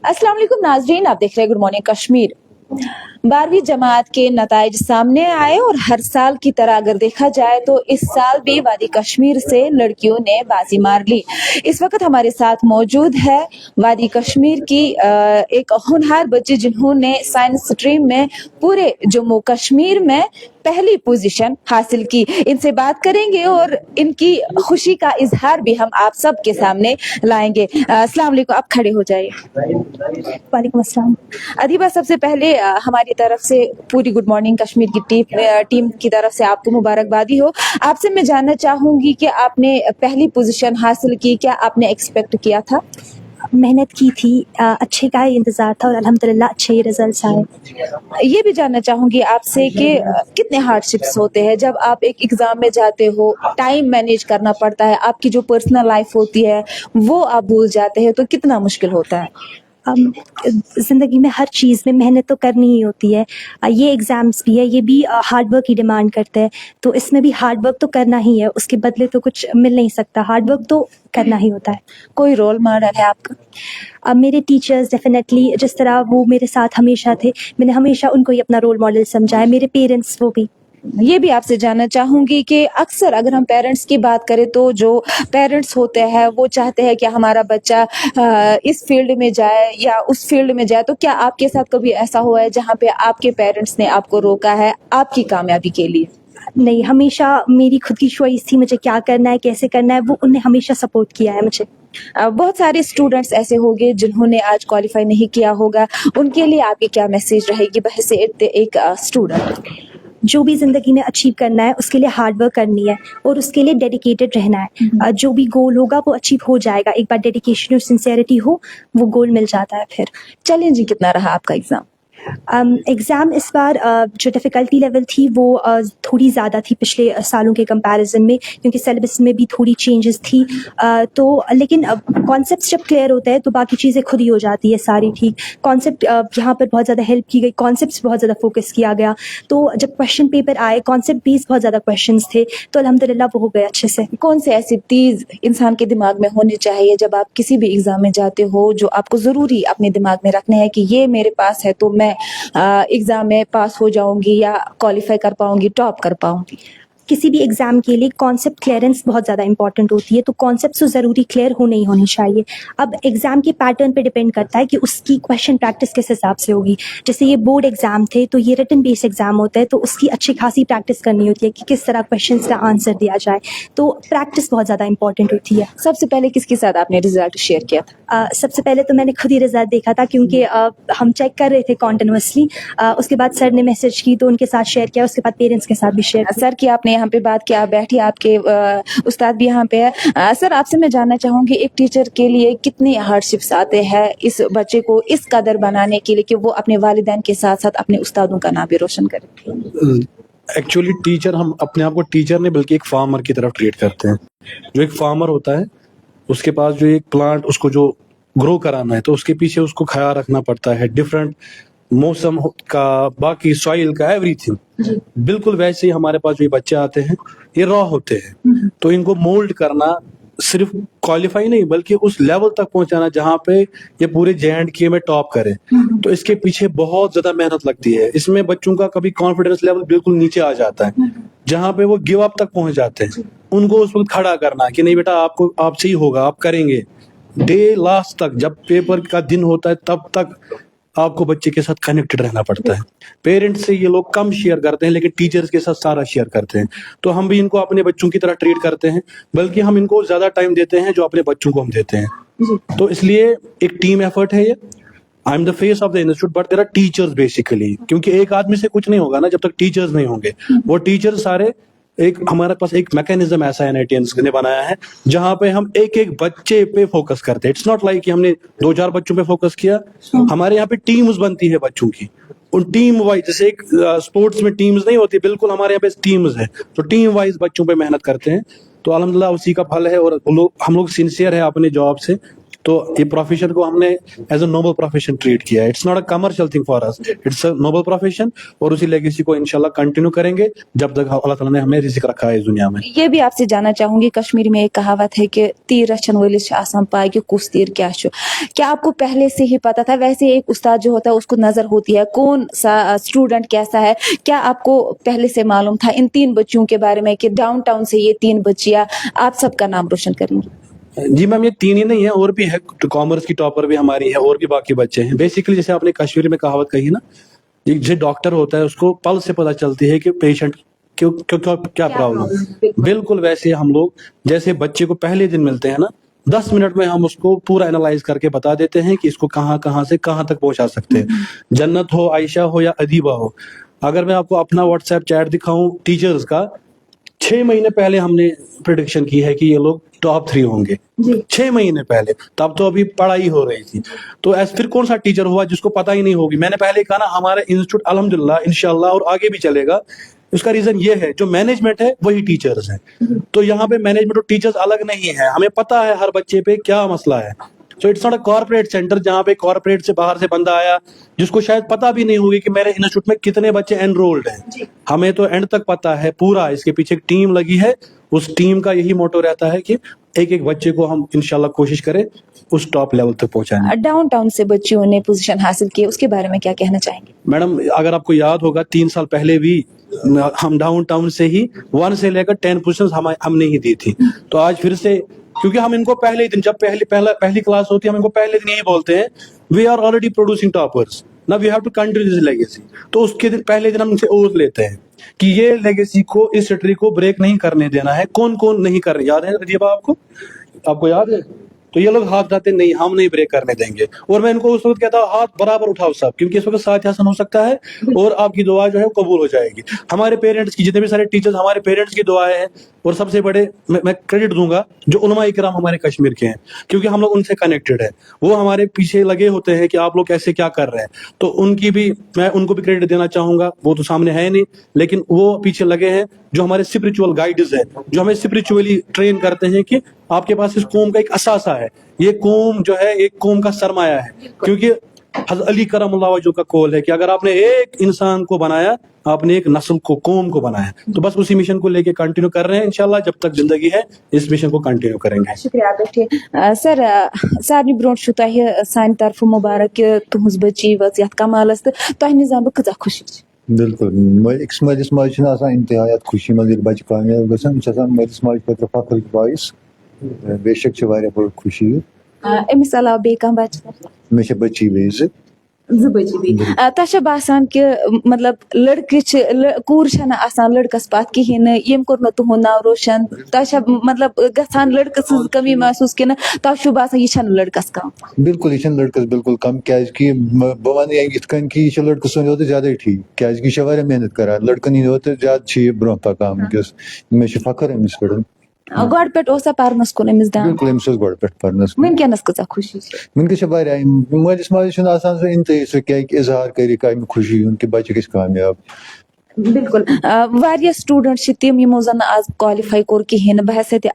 अस्सलाम वालेकुम नाजरीन, आप देख रहे हैं गुड मॉर्निंग कश्मीर। 12वीं जमात के नताइज सामने आए और हर साल की तरह अगर देखा जाए तो इस साल भी वादी कश्मीर से लड़कियों ने बाजी मार ली। इस वक्त हमारे साथ मौजूद है वादी कश्मीर की एक होनहार बच्ची जिन्होंने साइंस स्ट्रीम में पूरे जम्मू कश्मीर में पहली पोजीशन हासिल की। इनसे बात करेंगे और इनकी खुशी का इजहार भी हम आप सब के सामने लाएंगे। अस्सलाम वालेकुम, आप खड़े हो जाइए। वालेकुम अस्सलाम। अदीबा, सबसे पहले हमारी तरफ से पूरी गुड मॉर्निंग कश्मीर की टीम की तरफ से आपको मुबारकबादी हो। आपसे मैं जानना चाहूंगी कि आपने पहली पोजीशन हासिल की, क्या आपने एक्सपेक्ट किया था? मेहनत की थी, अच्छे का ही इंतज़ार था और अल्हम्दुलिल्लाह अच्छे ही रिजल्ट्स आए। ये भी जानना चाहूंगी आपसे कि कितने हार्डशिप्स होते हैं जब आप एक एग्जाम में जाते हो, टाइम मैनेज करना पड़ता है, आपकी जो पर्सनल लाइफ होती है वो आप भूल जाते हैं, तो कितना मुश्किल होता है? ज़िंदगी में हर चीज़ में मेहनत तो करनी ही होती है। ये एग्ज़ाम्स भी है, ये भी हार्ड वर्क की डिमांड करता है, तो इसमें भी हार्ड वर्क तो करना ही है, उसके बदले तो कुछ मिल नहीं सकता, हार्ड वर्क तो करना ही होता है। कोई रोल मॉडल है आपका? मेरे टीचर्स डेफिनेटली, जिस तरह वो मेरे साथ हमेशा थे, मैंने हमेशा उनको ही अपना रोल मॉडल समझा है। मेरे पेरेंट्स वो भी। ये भी आपसे जानना चाहूंगी कि अक्सर अगर हम पेरेंट्स की बात करें तो जो पेरेंट्स होते हैं वो चाहते हैं कि हमारा बच्चा इस फील्ड में जाए या उस फील्ड में जाए, तो क्या आपके साथ कभी ऐसा हुआ है जहाँ पे आपके पेरेंट्स ने आपको रोका है आपकी कामयाबी के लिए? नहीं, हमेशा मेरी खुद की चॉइस थी, मुझे क्या करना है, कैसे करना है, वो उनने हमेशा सपोर्ट किया है मुझे। बहुत सारे स्टूडेंट्स ऐसे होंगे जिन्होंने आज क्वालिफाई नहीं किया होगा, उनके लिए आपकी क्या मैसेज रहेगी बहसे एक स्टूडेंट? जो भी ज़िंदगी में अचीव करना है उसके लिए हार्ड वर्क करनी है और उसके लिए डेडिकेटेड रहना है। जो भी गोल होगा वो अचीव हो जाएगा, एक बार डेडिकेशन और सिंसेरिटी हो वो गोल मिल जाता है। फिर चैलेंजिंग कितना रहा आपका एग्जाम? एग्ज़ाम इस बार जो डिफ़िकल्टी लेवल थी वो थोड़ी ज़्यादा थी पिछले सालों के कंपैरिजन में, क्योंकि सिलेबस में भी थोड़ी चेंजेस थी। तो लेकिन कॉन्सेप्ट जब क्लियर होता है तो बाकी चीज़ें खुद ही हो जाती है सारी ठीक। कॉन्सेप्ट यहाँ पर बहुत ज़्यादा हेल्प की गई, कॉन्सेप्ट्स बहुत ज़्यादा फोकस किया गया, तो जब क्वेश्चन पेपर आए कॉन्सेप्ट बेस्ड बहुत ज़्यादा क्वेश्चंस थे, तो अल्हम्दुलिल्लाह वो हो गए अच्छे से। कौन से ऐसी चीज इंसान के दिमाग में होनी चाहिए जब आप किसी भी एग्जाम में जाते हो, जो आपको जरूरी अपने दिमाग में रखने हैं कि ये मेरे पास है तो मैं एग्जाम में पास हो जाऊंगी या क्वालिफाई कर पाऊंगी, टॉप कर पाऊंगी? किसी भी एग्ज़ाम के लिए कॉन्सेप्ट क्लियरेंस बहुत ज़्यादा इंपॉर्टेंट होती है, तो कॉन्सेप्ट तो ज़रूरी क्लियर होने ही होने चाहिए। अब एग्ज़ाम के पैटर्न पे डिपेंड करता है कि उसकी क्वेश्चन प्रैक्टिस किस हिसाब से होगी। जैसे ये बोर्ड एग्ज़ाम थे तो ये रिटन बेस्ड एग्ज़ाम होता है, तो उसकी अच्छी खासी प्रैक्टिस करनी होती है कि किस तरह क्वेश्चंस का आंसर दिया जाए, तो प्रैक्टिस बहुत ज़्यादा इंपॉर्टेंट होती है। सबसे पहले किसके साथ आपने रिजल्ट शेयर किया था? सबसे पहले तो मैंने खुद ही रिजल्ट देखा था, क्योंकि हम चेक कर रहे थे कॉन्टिन्यूसली। उसके बाद सर ने मैसेज की तो उनके साथ शेयर किया, उसके बाद पेरेंट्स के साथ भी शेयर किया। सर की आपने यहाँ पे बात किया, बैठिए, आपके उस्ताद भी यहाँ पे है। सर, आपसे मैं जानना चाहूंगी एक टीचर के लिए कितनी हार्डशिप्स आते हैं इस बच्चे को इस कदर बनाने के लिए कि वो अपने वालिदैन के साथ साथ अपने उस्तादों का नाम भी रोशन करे? एक्चुअली टीचर, हम अपने आप को टीचर नहीं बल्कि एक फार्मर की तरफ ट्रीट करते हैं। जो एक फार्मर होता है उसके पास जो एक प्लांट उसको जो ग्रो कराना है तो उसके पीछे उसको ख्याल रखना पड़ता है, डिफरेंट मौसम का, बाकी सॉइल का, एवरीथिंग। बिल्कुल वैसे ही हमारे पास जो ये बच्चे आते हैं ये रॉ होते हैं, तो इनको मोल्ड करना, सिर्फ क्वालिफाई नहीं बल्कि उस लेवल तक पहुंचाना जहां पे ये पूरे J&K में टॉप करे, तो इसके पीछे बहुत ज्यादा मेहनत लगती है। इसमें बच्चों का कभी कॉन्फिडेंस लेवल बिल्कुल नीचे आ जाता है, जहां पे वो गिव अप तक पहुंच जाते हैं। उनको उस वक्त खड़ा करना कि नहीं बेटा, आपको आपसे ही होगा, आप करेंगे। डे लास्ट तक, जब पेपर का दिन होता है तब तक आपको बच्चे के साथ कनेक्टेड रहना पड़ता है। पेरेंट्स से ये लोग कम शेयर करते हैं लेकिन टीचर्स के साथ सारा शेयर करते हैं, तो हम भी इनको अपने बच्चों की तरह ट्रीट करते हैं, बल्कि हम इनको ज्यादा टाइम देते हैं जो अपने बच्चों को हम देते हैं। तो इसलिए एक टीम एफर्ट है ये। I am the face of the institute but there are teachers basically, क्योंकि एक आदमी से कुछ नहीं होगा ना जब तक टीचर्स नहीं होंगे। वो टीचर्स सारे, एक हमारे पास एक मैकेनिज्म ऐसा एनआईटीएंस ने बनाया है जहां पे हम एक एक बच्चे पे फोकस करते हैं। इट्स नॉट लाइक कि हमने 2-4 बच्चों पे फोकस किया। हमारे यहाँ पे टीम्स बनती है बच्चों की, उन टीम वाइज, जैसे एक स्पोर्ट्स में टीम्स नहीं होती, बिल्कुल हमारे यहाँ पे टीम्स है, तो टीम वाइज बच्चों पे मेहनत करते हैं। तो अल्हम्दुलिल्लाह उसी का फल है, और हम लोग सिंसियर है अपने जॉब से। तो ये प्रोफेशन को हमने as a noble profession treat किया है. It's not a commercial thing for us, it's a noble profession. और उसी लेगेसी को इंशाल्लाह कंटिन्यू करेंगे जब तक अल्लाह ताला ने हमें रिज़्क रखा है इस दुनिया में. ये भी आपसे जानना चाहूंगी, कश्मीरी में एक कहावत है कि तीर रचन वालिस छ आसान पाए कि कुछ तीर क्या छो. क्या आपको पहले से ही पता था? वैसे एक उस्ताद जो होता है उसको नजर होती है कौन सा स्टूडेंट कैसा है, क्या आपको पहले से मालूम था इन 3 बच्चियों के बारे में कि डाउनटाउन से ये 3 बच्चियां आप सबका नाम रोशन करेंगी? जी मैम, ये 3 ही नहीं है, और भी है. कॉमर्स की टॉपर भी हमारी है और भी बाकी बच्चे हैं. बेसिकली जैसे आपने कश्मीरी में कहावत कही ना, जो डॉक्टर होता है उसको पल से पता चलती है कि पेशेंट क्यों क्या प्रॉब्लम. बिल्कुल वैसे हम लोग जैसे बच्चे को पहले दिन मिलते हैं ना, 10 मिनट में हम उसको पूरा एनालाइज करके बता देते हैं कि इसको कहाँ से कहाँ तक पहुंचा सकते हैं. जन्नत हो, आयशा हो या अदीबा हो. अगर मैं आपको अपना व्हाट्सएप चैट दिखाऊं टीचर्स का, 6 महीने पहले हमने प्रिडिक्शन की है कि ये लोग टॉप 3 होंगे. 6 महीने पहले, तब तो अभी पढ़ाई हो रही थी. तो ऐसे फिर कौन सा टीचर हुआ जिसको पता ही नहीं होगी. मैंने पहले कहा ना, हमारा इंस्टीट्यूट अल्हम्दुलिल्लाह इंशाल्लाह और आगे भी चलेगा. उसका रीजन ये है, जो मैनेजमेंट है वही टीचर्स हैं. तो यहाँ पे मैनेजमेंट और टीचर्स अलग नहीं है. हमें पता है हर बच्चे पे क्या मसला है. So it's not a corporate centre जहाँ पे कॉर्पोरेट से बाहर से बंदा आया जिसको शायद पता भी नहीं होगी कि मेरे इंस्टीट्यूट में कितने बच्चे एनरोल्ड हैं. हमें तो एंड तक पता है पूरा. इसके पीछे एक टीम लगी है. उस टीम का यही मोटो रहता है कि एक एक बच्चे को हम इंशाल्लाह कोशिश करें उस टॉप लेवल तक पहुंचाने. डाउनटाउन से बच्चियों ने पोजीशन हासिल की, उसके बारे में क्या कहना चाहेंगे? मैडम, अगर आपको याद होगा 3 साल पहले भी हम डाउन टाउन से ही 1 से लेकर 10 पोजीशन हमने ही दी थी. तो आज फिर से, क्योंकि हम इनको पहले दिन, जब पहली क्लास होती है, हम इनको पहले दिन यही बोलते हैं, we are already producing toppers, now we have to continue this legacy. तो उसके दिन पहले दिन हम इनसे ओथ लेते हैं कि ये लेगेसी को, इस हिस्ट्री को ब्रेक नहीं करने देना है. कौन कौन नहीं कर रहे, याद है रजीबा आपको याद है? तो ये लोग हाथ उठाते नहीं, हम नहीं ब्रेक करने देंगे. और मैं इनको उस वक्त कहता हूँ हाथ बराबर उठाओ सब, क्योंकि इस वक्त साथ हसन हो सकता है और आपकी दुआ जो है वो कबूल हो जाएगी. हमारे पेरेंट्स की, जितने भी सारे टीचर्स, हमारे पेरेंट्स की दुआएं हैं. और सबसे बड़े मैं क्रेडिट दूंगा जो उलमा इकराम हमारे कश्मीर के हैं, क्योंकि हम लोग उनसे कनेक्टेड है. वो हमारे पीछे लगे होते हैं कि आप लोग कैसे क्या कर रहे हैं. तो उनकी भी, मैं उनको भी क्रेडिट देना चाहूंगा. वो तो सामने है नहीं, लेकिन वो पीछे लगे हैं, जो हमारे स्पिरिचुअल गाइड्स है, जो हमें स्पिरिचुअली ट्रेन करते हैं कि आपके पास इस कौम का एक असासा है. ये कौम जो है एक कौम का सरमाया है. क्योंकि हज़रत अली करमुल्लाह वजहू का कौल है कि अगर आपने एक इंसान को बनाया, आपने एक नस्ल को, कौम को बनाया. तो बस उसी मिशन को लेके कंटिन्यू कर रहे हैं. इंशाल्लाह जब तक जिंदगी है इस मिशन को कंटिन्यू करेंगे. शुक्रिया आप सर. सारे ब्रोट छु तह सान तरफ मुबारक कि तुहज बच्ची वज यथ कमालस तो तह निजाम कजा खुशी. बिल्कुल अक्स मलिस माज इंतहायात खुशी मज बच्चे कामयाब गसान मलिस माज खुद फख्र बाइस बेशक बड़ खुशी. अमिस अलावा बे कह बच्चे मे बच्ची बेज 2 बच्चे भी तह बासान कि मतलब लड़के कूर आसान लड़कस पात कहें यम कोर न तुहद नाव रोशन. तह मतलब गसान लड़क सज कमी महसूस कि तह बासान यह लड़कस कम. बिल्कुल यह लड़कस बिल्कुल कम क्या बह वन इन कि यह लड़क सन ज्यादा ठीक क्या मेहनत करान लड़कन हंद ज्यादा ब्रोह पकान वनकस. मे फख्र अमिस पे. गॉड पे पर्नस कुन अमिस ध्यान. बिल्कुल अमिस गॉड पे पर्नस. वनकस कजा खुशी. वनकस मलिस माज इंतहा सह क्या इजहार कर खुशी कि बच्चे गि कामयाब. बिल्कुल वारिया स्टूडेंट तम यमो जन आज क्वालिफाई कोर कहें बहसत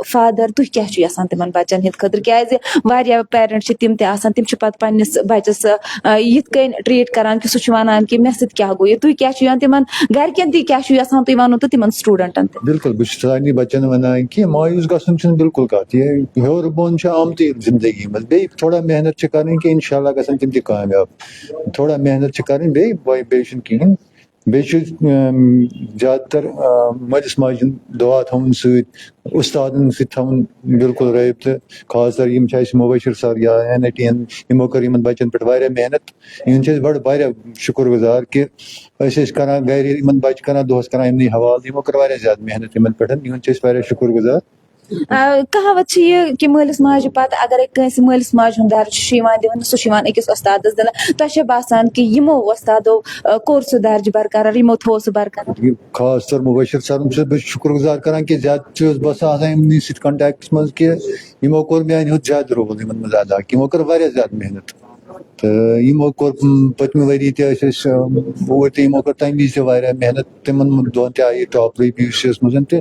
फादर तुह क्या यसान तिमन बच्चन हिंद खतर क्या वारिया पेरेंट तम तम पत पन्निस बच्चस यिथ कन ट्रीट करान कि सह वनान कि मे सत क्या गो तुह क्या तिमन घरकन तह क्या यसान तुह वनो तो तिमन स्टूडेंटन तह. बिल्कुल बह सारे बच्चन वनान कि मायूस गसन बिल्कुल कत यह हेर बोन आमत जिंदगी मज बे थोड़ा मेहनत कर इंशाल्लाह गसन तम तह कामयाब. थोड़ा मेहनत कर बे कहें बे ज्यादातर मलिस माज दुआ थवन सत उस्तादन सवन बिल्कुल रबित. खास तर मुबशिर सर या NIT यमो कर बच्चन पे वारिया मेहनत. इन बड़ शुक्र गुजार कि करान घर बच्चे करान दोहस करान इमन हवाल यमो कर वारिया ज्यादा मेहनत इन पे वारिया शुक्र गुजार. कहावत यह कि मलिस माज पत अगर कंस मलिस माज हुंद दर्ज दिन सह अकिस उस्तादस दिन तह बासान कि यमो उस्तादो कोर सह दर्ज बरकरार यमो थो सह बरकरार. खास तौर मुबशिर सर बह शुक्र गुजार करान कि ज्यादा बसान इमन सत कंटेक्ट मज कि यमो कोर मान ज्यादा रोल इन मज अदा कि यमो कर वारिया ज्यादा मेहनत. تو یمو کور پتمہ ؤری تہ اوٗرۍ تہِ یمو کٔر تمہِ وِزِ تہِ واریاہ محنت تمن دۄن تہِ آیہِ ٹاپ رِوِوز منٛز تہِ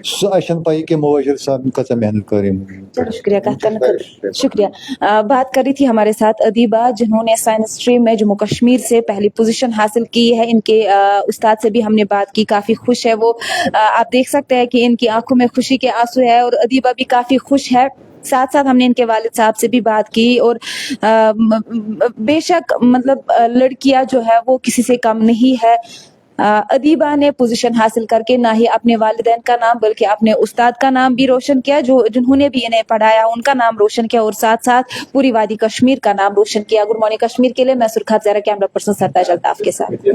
سُہ اَسہِ چھنہٕ پَیی کہِ مُبشر صاحب کۭژاہ محنت کٔر یِمو. چلو شکریہ کہت کرنے کے لیے. شکریہ. بات کر رہی تھی ہمارے ساتھ ادیبہ جنہوں نے سائنس اسٹریم میں جموں کشمیر سے پہلی پوزیشن حاصل کی ہے. ان کے استاد سے بھی ہم نے بات کی, کافی خوش ہے وہ. آپ دیکھ سکتے ہیں کہ ان کی آنکھوں میں خوشی کے آنسو ہے اور ادیبہ بھی کافی خوش ہے. ساتھ ساتھ ہم نے ان کے والد صاحب سے بھی بات کی اور بے شک مطلب لڑکیاں جو ہے وہ کسی سے کم نہیں ہے. ادیبہ نے پوزیشن حاصل کر کے نہ ہی اپنے والدین کا نام بلکہ اپنے استاد کا نام بھی روشن کیا, جنہوں نے بھی انہیں پڑھایا ان کا نام روشن کیا, اور ساتھ ساتھ پوری وادی کشمیر کا نام روشن کیا. گڈ مارننگ کشمیر کے لیے میں سرخات زہرا, کیمرہ پرسن سرتاج الطاف کے ساتھ.